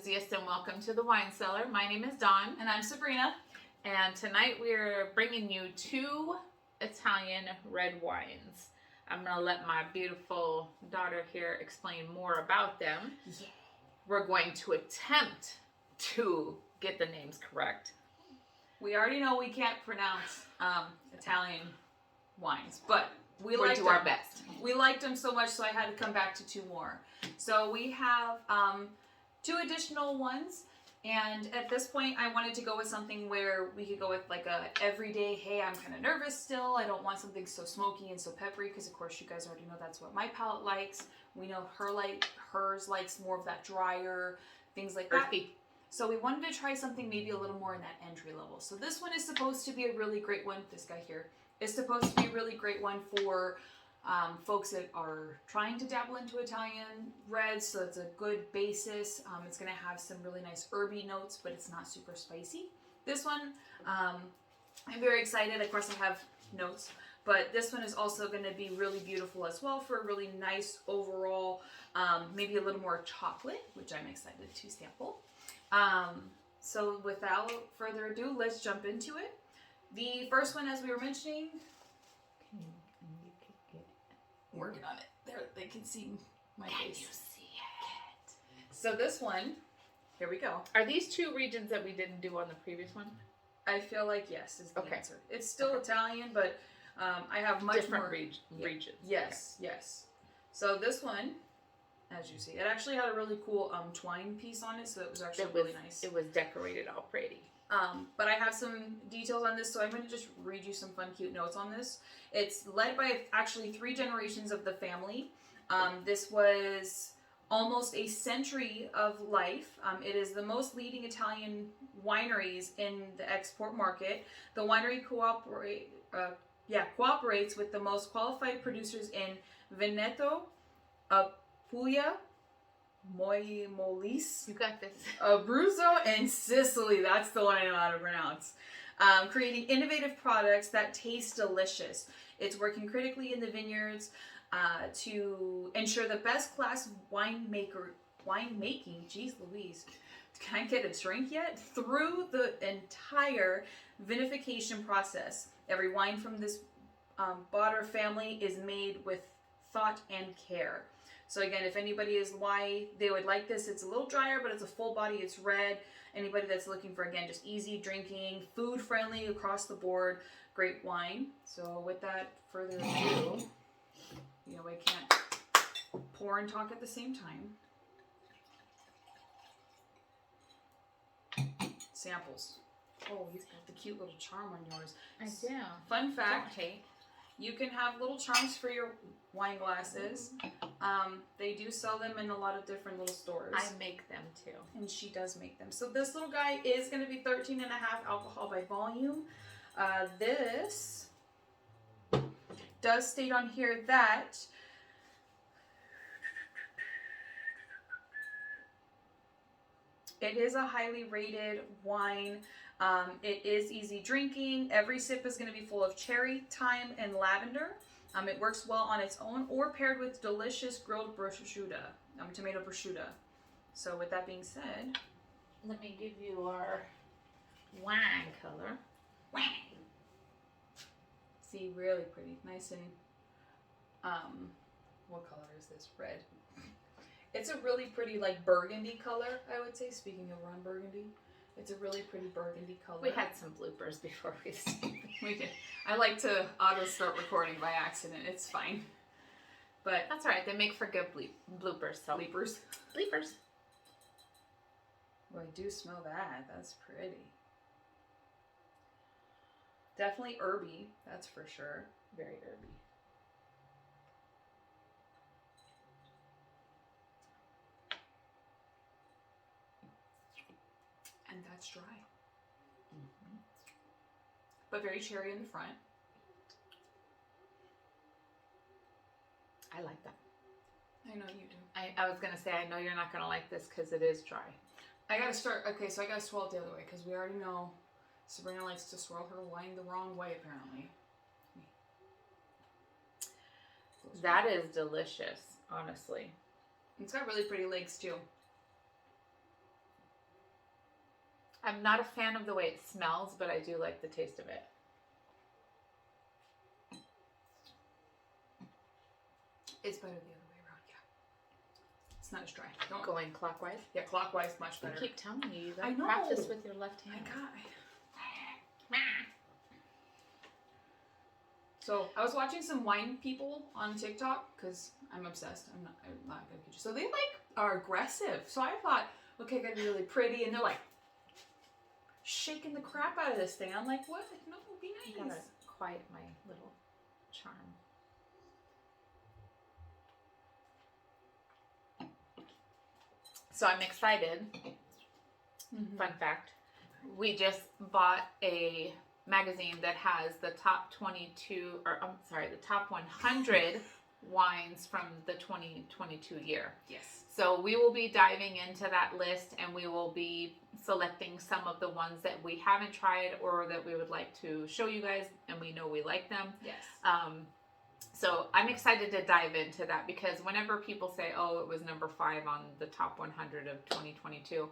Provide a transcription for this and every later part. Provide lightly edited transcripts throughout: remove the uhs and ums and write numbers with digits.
enthusiasts, and welcome to the Wine Cellar. My name is Dawn. And I'm Sabrina. And tonight we're bringing you 2 Italian red wines. I'm going to let my beautiful daughter here explain more about them. Yeah. We're going to attempt to get the names correct. We already know we can't pronounce Italian wines, but we'll do our best. We liked them so much, so I had to come back to 2 more. So we have 2 additional ones, and at this point I wanted to go with something where we could go with like a everyday, hey, I'm kind of nervous still, I don't want something so smoky and so peppery, because of course you guys already know that's what my palate likes. We know hers likes more of that drier, things like that. Earthy. So we wanted to try something maybe a little more in that entry level. So this one is supposed to be a really great one. This guy here is supposed to be a really great one for folks that are trying to dabble into Italian reds. So it's a good basis. It's going to have some really nice herby notes, but it's not super spicy. This one, I'm very excited. Of course, I have notes, but this one is also going to be really beautiful as well for a really nice overall, maybe a little more chocolate, which I'm excited to sample. So without further ado, let's jump into it. The first one, as we were mentioning, working on it. There, they can see my face. Can you see it? So this one, here we go. Are these 2 regions that we didn't do on the previous one? I feel like yes is the Okay. answer. It's still Italian, but I have much Different more regions. Yes, yes. So this one, as you see, it actually had a really cool twine piece on it, so it was actually really nice. It was decorated all pretty. But I have some details on this, so I'm going to just read you some fun, cute notes on this. It's led by actually 3 generations of the family. This was almost a century of life. It is the most leading Italian wineries in the export market. The winery cooperates with the most qualified producers in Veneto, Puglia, Molise, You got this. Abruzzo, and Sicily. That's the one I know how to pronounce. Creating innovative products that taste delicious. It's working critically in the vineyards to ensure the best class winemaking. Geez Louise, can I get a drink yet? Through the entire vinification process. Every wine from this Botter family is made with thought and care. So again, if anybody is why they would like this, it's a little drier, but it's a full body, it's red. Anybody that's looking for, again, just easy drinking, food friendly across the board, great wine. So with that further ado, you know, I can't pour and talk at the same time. Samples. Oh, he's got the cute little charm on yours. I do. Fun fact, you can have little charms for your wine glasses. They do sell them in a lot of different little stores. I make them too. And she does make them. So this little guy is going to be 13.5 alcohol by volume. This does state on here that it is a highly rated wine. It is easy drinking. Every sip is going to be full of cherry, thyme, and lavender. It works well on its own or paired with delicious grilled prosciutto, tomato prosciutto. So with that being said, let me give you our wine color. See, really pretty. Nice and, what color is this? Red. It's a really pretty, like, burgundy color, I would say, speaking of rum burgundy. It's a really pretty burgundy color. We had some bloopers before we started. We did. I like to auto start recording by accident. It's fine. But that's all right. They make for good bloopers. So. Bleepers. Bleepers. Well, I do smell that. That's pretty. Definitely herby. That's for sure. Very herby. And that's dry. But very cherry in the front. I like that. I know you do. I was going to say, I know you're not going to like this because it is dry. I got to start, okay, so I got to swirl it the other way because we already know Sabrina likes to swirl her wine the wrong way, apparently. That is delicious, honestly. It's got really pretty legs, too. I'm not a fan of the way it smells, but I do like the taste of it. It's better the other way around, yeah. It's not as dry. Don't Going clockwise? Yeah, clockwise, much better. I keep telling you, you I gotta know. practice with your left hand. So I was watching some wine people on TikTok because I'm obsessed. I'm not gonna kid you. So they like are aggressive. So I thought, okay, gotta be really pretty, and they're like shaking the crap out of this thing. I'm like, what? No, be I nice. gotta quiet my little charm. So I'm excited. Fun fact, we just bought a magazine that has the top 100 wines from the 2022 year. Yes. So we will be diving into that list, and we will be selecting some of the ones that we haven't tried or that we would like to show you guys, and we know we like them. Yes. So I'm excited to dive into that, because whenever people say, oh, it was number 5 on the top 100 of 2022,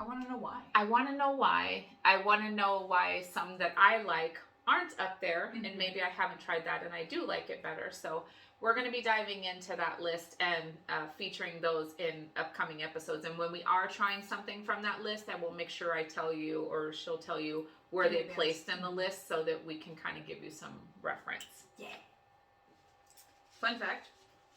I want to know why. I want to know why. I want to know why some that I like aren't up there, and maybe I haven't tried that and I do like it better. So we're going to be diving into that list and featuring those in upcoming episodes. And when we are trying something from that list, I will make sure I tell you, or she'll tell you, where they placed in the list, so that we can kind of give you some reference. Yeah. Fun fact,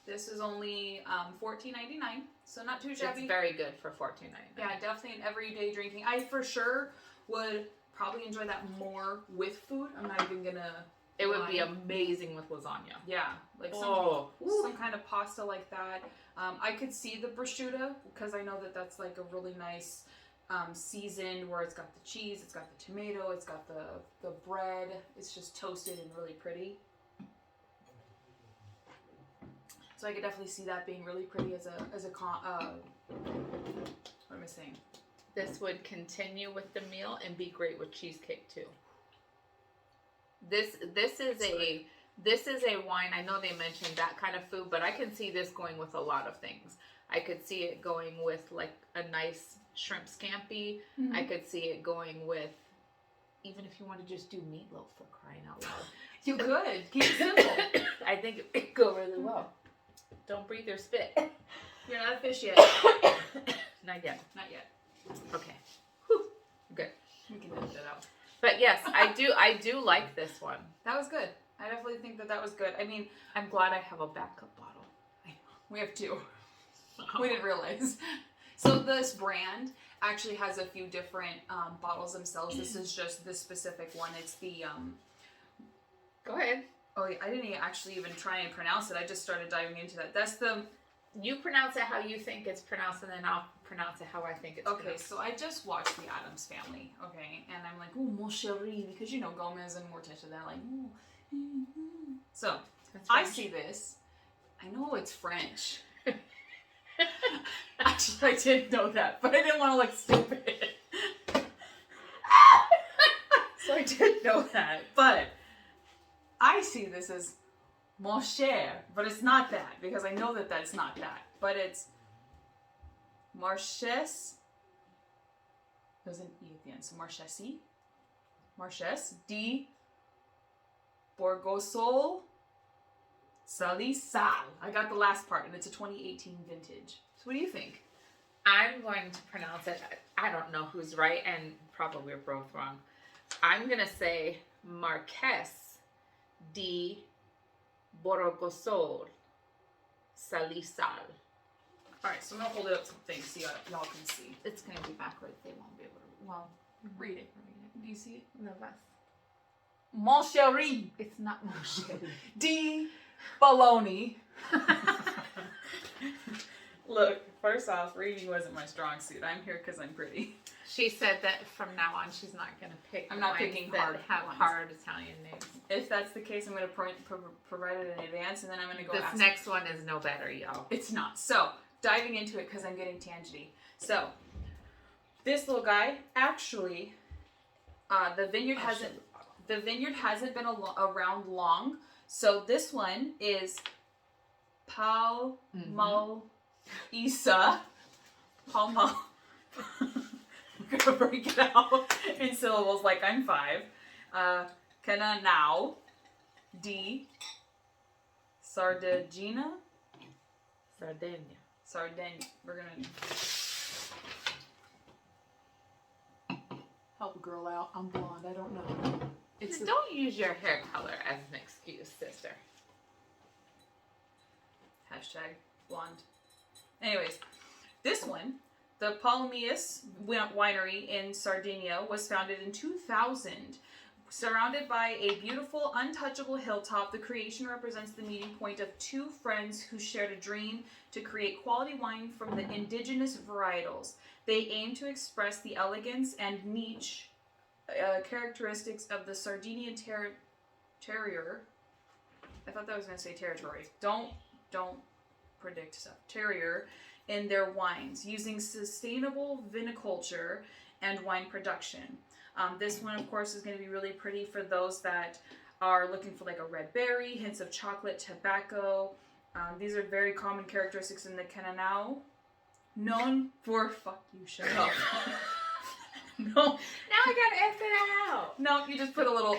this is only $14.99, so not too shabby. It's very good for $14.99. Yeah, definitely an everyday drinking. I for sure would probably enjoy that more with food. I'm not even gonna. It would be amazing with lasagna. Yeah, like some kind of pasta like that. I could see the prosciutto, because I know that that's like a really nice seasoned, where it's got the cheese, it's got the tomato, it's got the bread. It's just toasted and really pretty. So I could definitely see that being really pretty as a what am I saying? This would continue with the meal and be great with cheesecake too. This is a wine. I know they mentioned that kind of food, but I can see this going with a lot of things. I could see it going with like a nice shrimp scampi. I could see it going with, even if you want to just do meatloaf, for crying out loud. You could. Keep it simple. I think it would go really well. Don't breathe or spit. You're not a fish yet. Not yet. Not yet. Okay. Whew. Good. We can edit that out. But yes, I do like this one. That was good. I definitely think that was good. I mean, I'm glad I have a backup bottle. we have 2. We didn't realize. So this brand actually has a few different bottles themselves. This is just this specific one. It's the Go ahead. Oh, I didn't actually even try and pronounce it. I just started diving into that. That's the... You pronounce it how you think it's pronounced, and then I'll pronounce it how I think it's pronounced. Okay, so I just watched The Addams Family, okay? And I'm like, oh, mon chéri, because, you know, Gomez and Morticia, they're like, ooh. So, I see this. I know it's French. Actually, I didn't know that, but I didn't want to look stupid. So I did know that, but I see this as mon cher, but it's not that, because I know that that's not that, but it's Marchese. There's an E at the end, so Marchese di Borgosole Salice. I got the last part, and it's a 2018 vintage. So what do you think? I'm going to pronounce it. I don't know who's right, and probably we're both wrong. I'm going to say Marchese di Borgosole Salice. Alright, so I'm going to hold it up to the thing so y'all can see. It's going to be backwards. They won't be able to. Well, Read it. Do you see it? No, that's. Mon chéri. It's not mon chéri. Di baloney. Look, first off, reading wasn't my strong suit. I'm here because I'm pretty. She said that from now on she's not going to pick. I'm not wines picking that hard have ones. hard Italian names. If that's the case, I'm going to provide it in advance, and then I'm going to go This ask. next one is no better, y'all. It's not. So, diving into it because I'm getting tangenty. So, this little guy, actually, the vineyard hasn't been around long. So this one is Palmalias. gonna break it out in syllables like I'm 5. Cannonau. D. Sardegna. Sardegna. Sardegna. We're gonna help a girl out. I'm blonde. I don't know. Don't use your hair color as an excuse, sister. Hashtag blonde. Anyways, this one, the Palmalias winery in Sardinia, was founded in 2000. Surrounded by a beautiful, untouchable hilltop, the creation represents the meeting point of two friends who shared a dream to create quality wine from the indigenous varietals. They aim to express the elegance and niche characteristics of the Sardinian terrier. I thought that was going to say territory. Don't predict stuff. Terrier in their wines, using sustainable viniculture and wine production. This one, of course, is going to be really pretty for those that are looking for like a red berry, hints of chocolate, tobacco. These are very common characteristics in the Cannonau. Known for... Fuck you, shut up. No. Now I gotta edit that out. No, you just put a little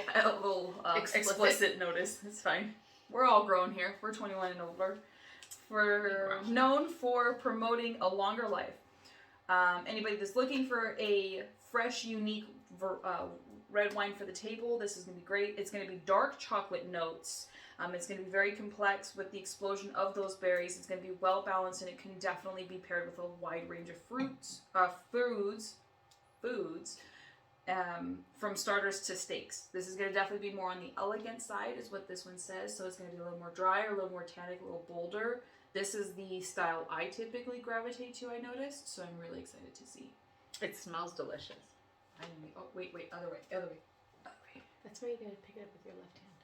explicit notice. It's fine. We're all grown here. We're 21 and older. We're known for promoting a longer life. Anybody that's looking for a fresh, unique red wine for the table, this is going to be great. It's going to be dark chocolate notes. It's going to be very complex with the explosion of those berries. It's going to be well balanced, and it can definitely be paired with a wide range of foods, from starters to steaks. This is going to definitely be more on the elegant side, is what this one says. So it's going to be a little more dry, a little more tannic, a little bolder. This is the style I typically gravitate to, I noticed. So I'm really excited to see. It smells delicious. Oh, wait, other way. That's why you gotta pick it up with your left hand.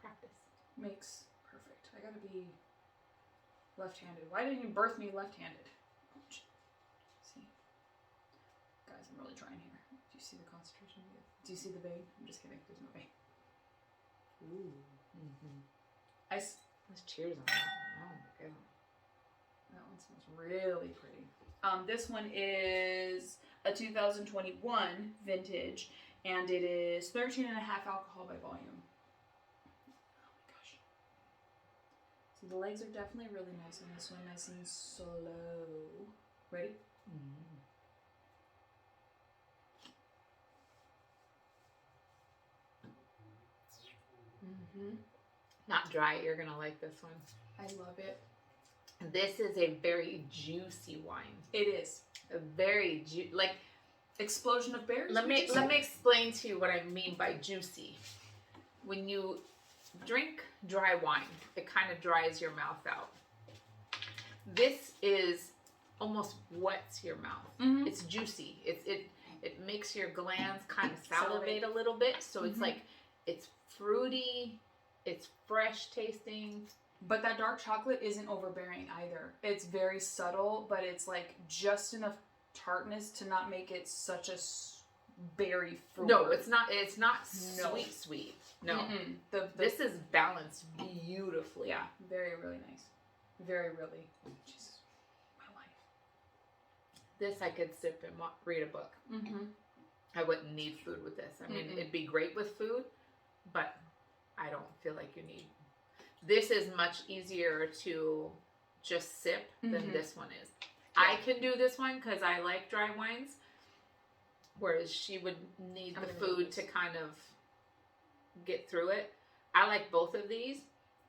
Practice. Makes perfect. I gotta be left-handed. Why didn't you birth me left-handed? Ouch. See? Guys, I'm really trying here. Do you see the concentration? Do you see the vein? I'm just kidding. There's no vein. Ooh. Mm-hmm. Let's cheers on that. Oh my god. That one smells really pretty. This one is a 2021 vintage, and it is 13.5 alcohol by volume. Oh my gosh. So the legs are definitely really nice on this one, nice and slow. Ready? Not dry. You're gonna like this one. I love it. This is a very juicy wine. It is. A very Explosion of berries. Let me explain to you what I mean by juicy. When you drink dry wine, it kind of dries your mouth out. This is almost wets your mouth. Mm-hmm. It's juicy. It makes your glands kind of salivate a little bit. So it's like, it's fruity, it's fresh tasting. But that dark chocolate isn't overbearing either. It's very subtle, but it's like just enough tartness to not make it such a berry fruit. No, it's not. It's not sweet. No, this is balanced beautifully. Yeah, very really nice. Very really. Jesus, my life. This I could sip and read a book. Mm-hmm. I wouldn't need food with this. I mean, it'd be great with food, but I don't feel like you need. This is much easier to just sip than this one is. Yeah. I can do this one because I like dry wines, whereas she would need the food to kind of get through it. I like both of these.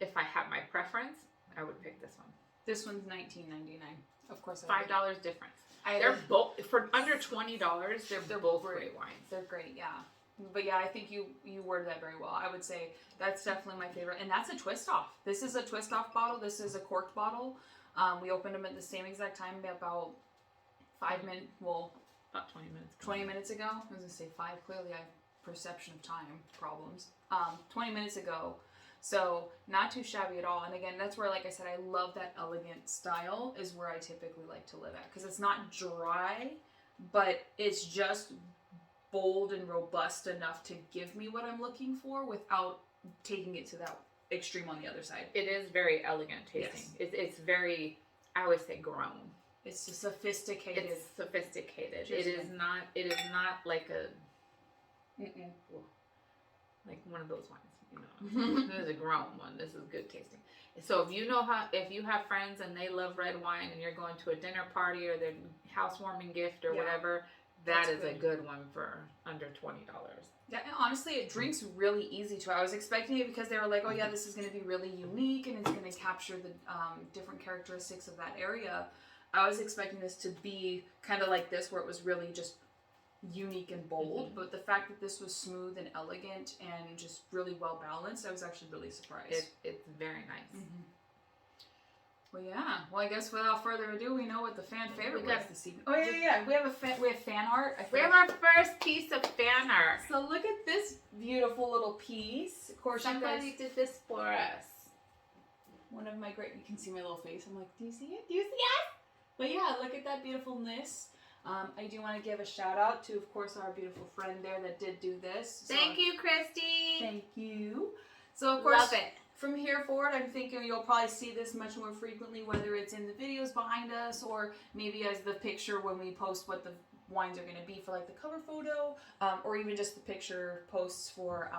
If I had my preference, I would pick this one. This one's $19.99. Of course, $5 difference. They're both for under $20. They're both great wines. They're great, yeah. But yeah, I think you worded that very well. I would say that's definitely my favorite. And that's a twist off. This is a twist off bottle. This is a corked bottle. We opened them at the same exact time, about 5 minutes, about 20 minutes. 20 minutes ago. I was going to say 5. Clearly I have perception of time problems. 20 minutes ago. So not too shabby at all. And again, that's where, like I said, I love that elegant style is where I typically like to live at. Because it's not dry, but it's just bold and robust enough to give me what I'm looking for without taking it to that extreme on the other side. It is very elegant tasting. Yes. It's very, I always say grown. It's a sophisticated. It's sophisticated. Juicy It is not. It is not like a like one of those wines. This is a grown one. This is good tasting. So if if you have friends and they love red wine, and you're going to a dinner party or their housewarming gift or whatever, that is a good one for under $20. Yeah, and honestly, it drinks really easy too. I was expecting it because they were like, oh yeah, this is going to be really unique and it's going to capture the different characteristics of that area. I was expecting this to be kind of like this, where it was really just unique and bold, but the fact that this was smooth and elegant and just really well balanced, I was actually really surprised. It's very nice. Well, yeah. Well, I guess without further ado, we know what the fan favorite was this evening. Oh yeah. We have fan art. We have our first piece of fan art. So look at this beautiful little piece. Of course, somebody did this for us. One of my great. You can see my little face. I'm like, do you see it? Do you see it? But yeah, look at that beautifulness. I do want to give a shout out to, of course, our beautiful friend there that did do this. Thank you, Christy. Thank you. So of course, love it. From here forward, I'm thinking you'll probably see this much more frequently, whether it's in the videos behind us or maybe as the picture when we post what the wines are going to be for like the cover photo, or even just the picture posts for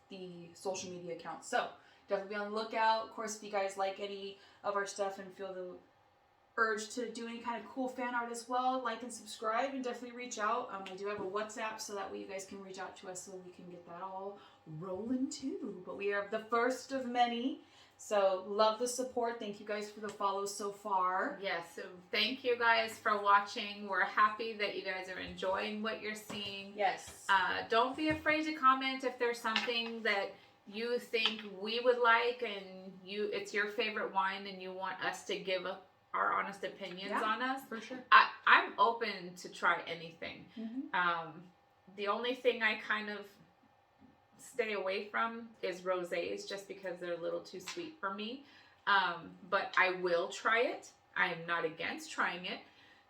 the social media accounts. So definitely be on the lookout. Of course, if you guys like any of our stuff and feel the urge to do any kind of cool fan art as well, like and subscribe, and definitely reach out. I do have a WhatsApp, so that way you guys can reach out to us so we can get that all rolling too. But we are the first of many, so love the support. Thank you guys for the follows so far. Yes, so thank you guys for watching. We're happy that you guys are enjoying what you're seeing. Yes. Don't be afraid to comment if there's something that you think we would like and it's your favorite wine and you want us to give our honest opinions on us. For sure. I'm open to try anything. The only thing I kind of stay away from is rosés, just because they're a little too sweet for me. But I will try it. I am not against trying it,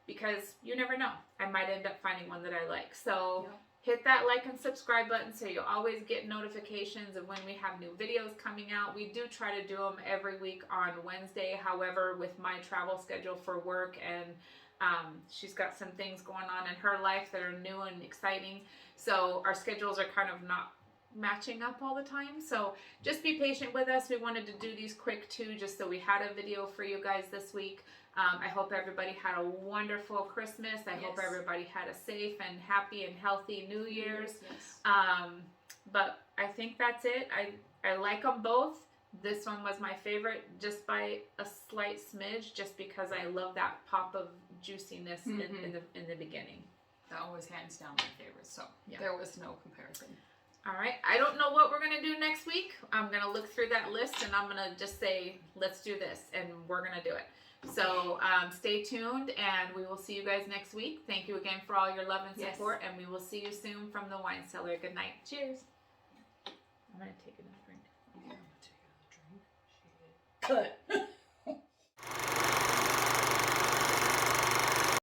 because you never know. I might end up finding one that I like. So hit that like and subscribe button so you'll always get notifications of when we have new videos coming out. We do try to do them every week on Wednesday. However, with my travel schedule for work and she's got some things going on in her life that are new and exciting, so our schedules are kind of not matching up all the time. So just be patient with us. We wanted to do these quick too, just so we had a video for you guys this week. I hope everybody had a wonderful Christmas. I hope everybody had a safe and happy and healthy New Year's. But I think that's it. I like them both. This one was my favorite just by a slight smidge, just because I love that pop of juiciness in the beginning. That was hands down my favorite, so there was no comparison. All right, I don't know what we're going to do next week. I'm going to look through that list and I'm going to just say, let's do this, and we're going to do it. So stay tuned, and we will see you guys next week. Thank you again for all your love and support, and we will see you soon from the Wine Cellar. Good night. Cheers. I'm going to take another drink. I'm going to take another drink. Shit. Cut.